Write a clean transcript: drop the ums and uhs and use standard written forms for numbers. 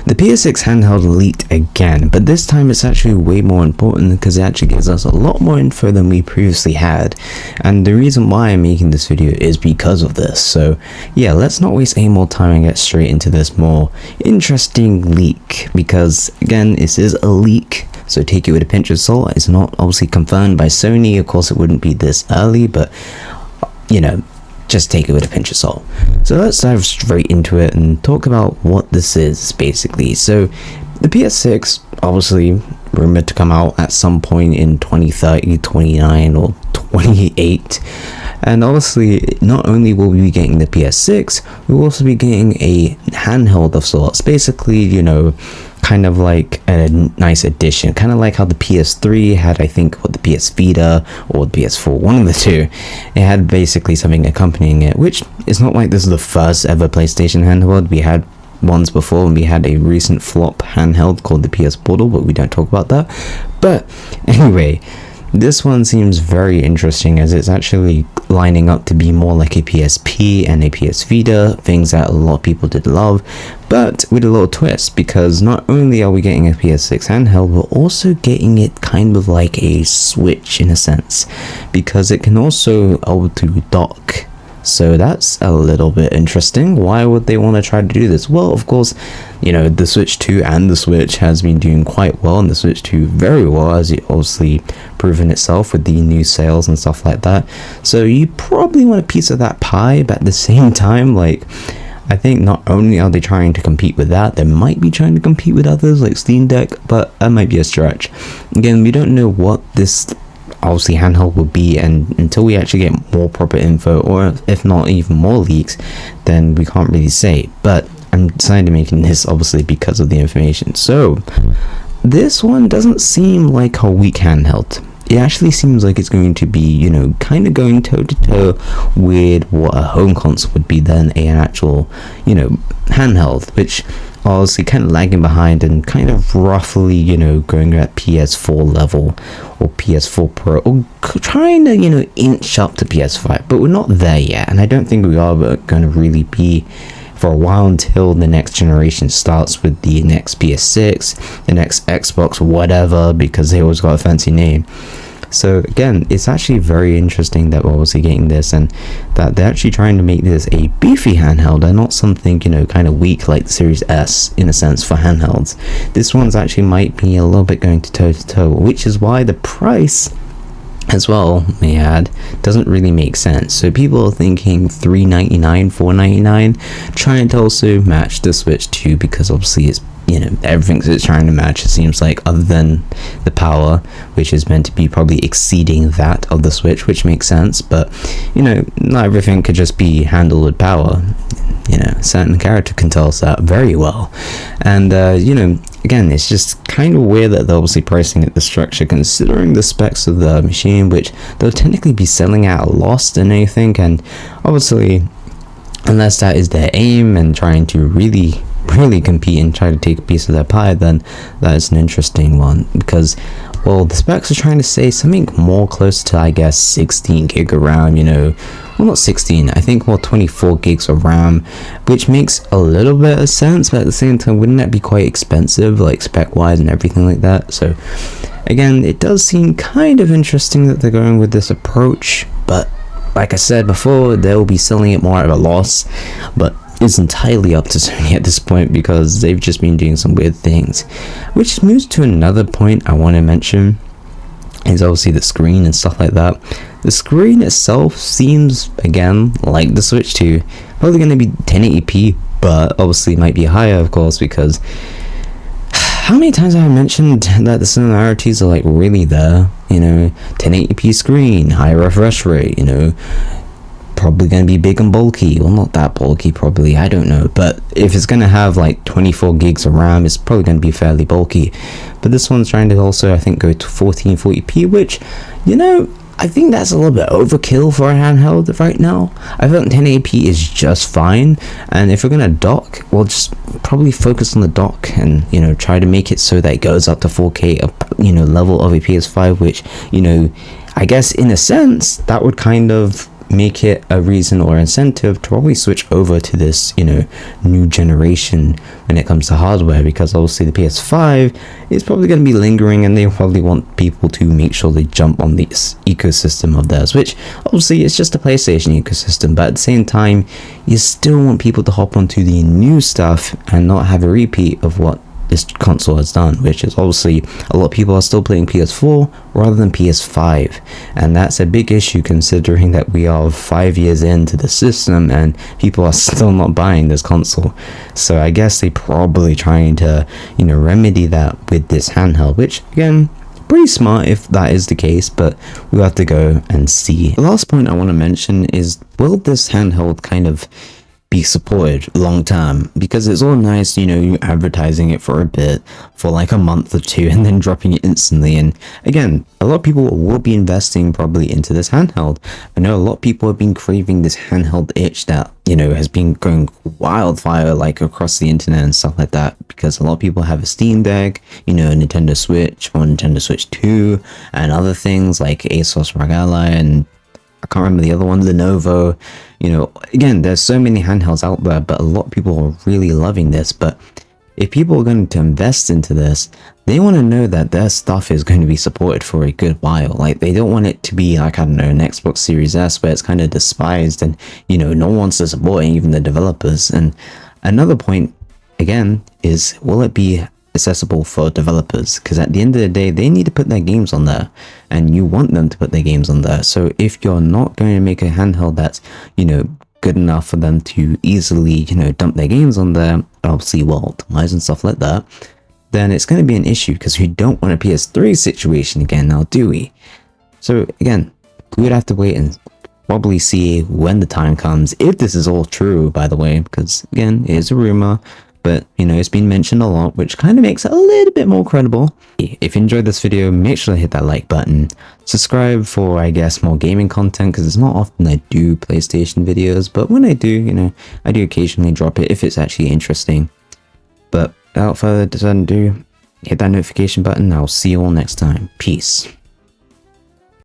The PS6 handheld leaked again, but this time it's actually way more important because it actually gives us a lot more info than we previously had. And the reason why I'm making this video is because of this. So yeah, let's not waste any more time and get straight into this more interesting leak, because again, this is a leak. So take it with a pinch of salt. It's not obviously confirmed by Sony. Of course, it wouldn't be this early, but you know, just take it with a pinch of salt. So let's dive straight into it and talk about what this is basically. So the PS6 obviously rumored to come out at some point in 2030, 29 or 28. And obviously, not only will we be getting the PS6, we'll also be getting a handheld of sorts. Basically, you know, kind of like a nice addition, kind of like how the PS3 had, I think, what, the PS Vita or the PS4, one of the two. It had basically something accompanying it, which is not like this is the first ever PlayStation handheld. We had ones before, and we had a recent flop handheld called the PS Portal, but we don't talk about that. But anyway, this one seems very interesting as it's actually lining up to be more like a PSP and a PS Vita, things that a lot of people did love, but with a little twist, because not only are we getting a PS6 handheld, we're also getting it kind of like a Switch in a sense, because it can also able to dock. So that's a little bit interesting. Why would they want to try to do this? Well, of course, you know, the Switch 2 and the Switch has been doing quite well, and the Switch 2 very well, as it obviously proven itself with the new sales and stuff like that. So you probably want a piece of that pie, but at the same time, like, I think not only are they trying to compete with that, they might be trying to compete with others like Steam Deck, but that might be a stretch. Again, we don't know what this obviously handheld will be, and until we actually get more proper info, or if not even more leaks, then we can't really say. But I'm deciding to making this obviously because of the information. So this one doesn't seem like a weak handheld. It actually seems like it's going to be, you know, kind of going toe to toe with what a home console would be than an actual, you know, handheld, which obviously kind of lagging behind and kind of roughly, you know, going at PS4 level or PS4 Pro, or trying to, you know, inch up to PS5, but we're not there yet, and I don't think we are going to really be for a while until the next generation starts with the next PS6, the next Xbox, whatever, because they always got a fancy name. So again, it's actually very interesting that we're obviously getting this, and that they're actually trying to make this a beefy handheld and not something, you know, kind of weak like the Series S in a sense for handhelds. This one's actually might be a little bit going to toe to toe, which is why the price as well, may add, doesn't really make sense. So people are thinking $399, $499, trying to also match the Switch 2, because obviously it's, you know, everything it's trying to match, it seems like, other than the power, which is meant to be probably exceeding that of the Switch, which makes sense. But, you know, not everything could just be handled with power. You know, certain character can tell us that very well. And, you know, again, it's just kind of weird that they're obviously pricing it the structure, considering the specs of the machine, which they'll technically be selling at a loss than anything. And obviously, unless that is their aim and trying to really compete and try to take a piece of their pie, then that is an interesting one, because, well, the specs are trying to say something more close to, I guess, 16 gig of RAM, you know, well, not 16, I think more 24 gigs of RAM, which makes a little bit of sense, but at the same time, wouldn't that be quite expensive, like spec wise and everything like that? So again, it does seem kind of interesting that they're going with this approach, but like I said before, they'll be selling it more at a loss, but it's entirely up to Sony at this point, because they've just been doing some weird things. Which moves to another point I want to mention, is obviously the screen and stuff like that. The screen itself seems, again, like the Switch 2, probably going to be 1080p, but obviously might be higher, of course, because how many times have I mentioned that the similarities are like really there? You know, 1080p screen, high refresh rate, you know, probably going to be big and bulky. Well, not that bulky, probably, I don't know, but if it's going to have like 24 gigs of RAM, it's probably going to be fairly bulky. But this one's trying to also, I think, go to 1440p, which, you know, I think that's a little bit overkill for a handheld right now. I feel like 1080p is just fine, and if we're going to dock, we'll just probably focus on the dock and, you know, try to make it so that it goes up to 4K, you know, level of a PS5, which, you know, I guess in a sense that would kind of make it a reason or incentive to probably switch over to this, you know, new generation when it comes to hardware, because obviously the PS5 is probably going to be lingering, and they probably want people to make sure they jump on this ecosystem of theirs, which obviously it's just a PlayStation ecosystem, but at the same time you still want people to hop onto the new stuff and not have a repeat of what this console has done, which is obviously a lot of people are still playing PS4 rather than PS5, and that's a big issue considering that we are 5 years into the system and people are still not buying this console. So I guess they probably trying to, you know, remedy that with this handheld, which again, pretty smart if that is the case, but we'll have to go and see. The last point I want to mention is, will this handheld kind of be supported long term? Because it's all nice, you know, you advertising it for a bit, for like a month or two, and then dropping it instantly. And again, a lot of people will be investing probably into this handheld. I know a lot of people have been craving this handheld itch that, you know, has been going wildfire like across the internet and stuff like that, because a lot of people have a Steam Deck, you know, a Nintendo Switch or Nintendo Switch 2 and other things like Asus ROG Ally, and I can't remember the other one, Lenovo. You know, again, there's so many handhelds out there, but a lot of people are really loving this. But if people are going to invest into this, they want to know that their stuff is going to be supported for a good while. Like, they don't want it to be like, I don't know, an Xbox Series S where it's kind of despised and, you know, no one wants to support it, even the developers. And another point, again, is will it be accessible for developers? Because at the end of the day, they need to put their games on there, and you want them to put their games on there. So if you're not going to make a handheld that's, you know, good enough for them to easily, you know, dump their games on there, obviously well optimized and stuff like that, then it's going to be an issue, because we don't want a PS3 situation again now, do we? So again, we would have to wait and probably see when the time comes, if this is all true, by the way, because again, it is a rumor. But, you know, it's been mentioned a lot, which kind of makes it a little bit more credible. If you enjoyed this video, make sure to hit that like button. Subscribe for, I guess, more gaming content, because it's not often I do PlayStation videos. But when I do, you know, I do occasionally drop it if it's actually interesting. But without further ado, hit that notification button. I'll see you all next time. Peace.